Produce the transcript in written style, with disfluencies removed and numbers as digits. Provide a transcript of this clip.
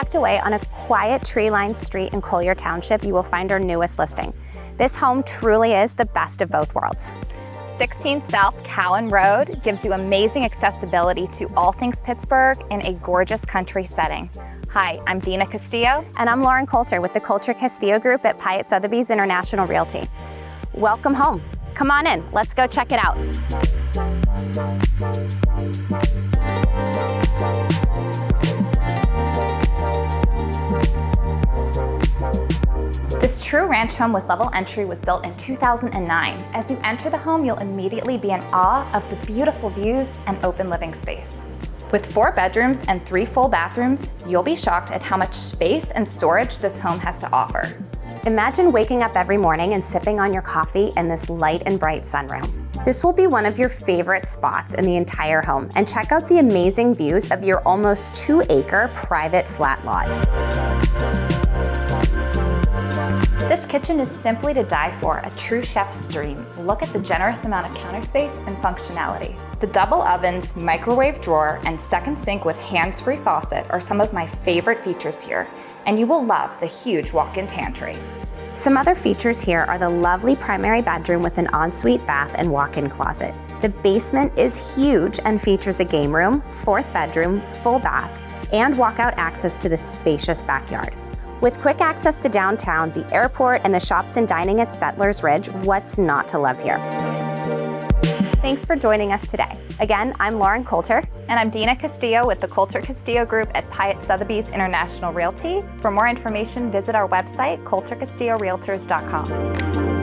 tucked away on a quiet tree-lined street in Coulter Township, you will find our newest listing. This home truly is the best of both worlds. 16 South Cowan Road gives you amazing accessibility to all things Pittsburgh in a gorgeous country setting. Hi, I'm Dina Castillo. And I'm Lauren Coulter with the Coulter Castillo Group at Piatt Sotheby's International Realty. Welcome home. Come on in, let's go check it out. This true ranch home with level entry was built in 2009. As you enter the home, you'll immediately be in awe of the beautiful views and open living space. With 4 bedrooms and 3 full bathrooms, you'll be shocked at how much space and storage this home has to offer. Imagine waking up every morning and sipping on your coffee in this light and bright sunroom. This will be one of your favorite spots in the entire home, and check out the amazing views of your almost 2-acre private flat lot. This kitchen is simply to die for, a true chef's dream. Look at the generous amount of counter space and functionality. The double ovens, microwave drawer, and second sink with hands-free faucet are some of my favorite features here, and you will love the huge walk-in pantry. Some other features here are the lovely primary bedroom with an ensuite bath and walk-in closet. The basement is huge and features a game room, 4th bedroom, full bath, and walkout access to the spacious backyard. With quick access to downtown, the airport, and the shops and dining at Settlers Ridge, what's not to love here? Thanks for joining us today. Again, I'm Lauren Coulter. And I'm Dina Castillo with the Coulter Castillo Group at Piatt Sotheby's International Realty. For more information, visit our website, coultercastillorealtors.com.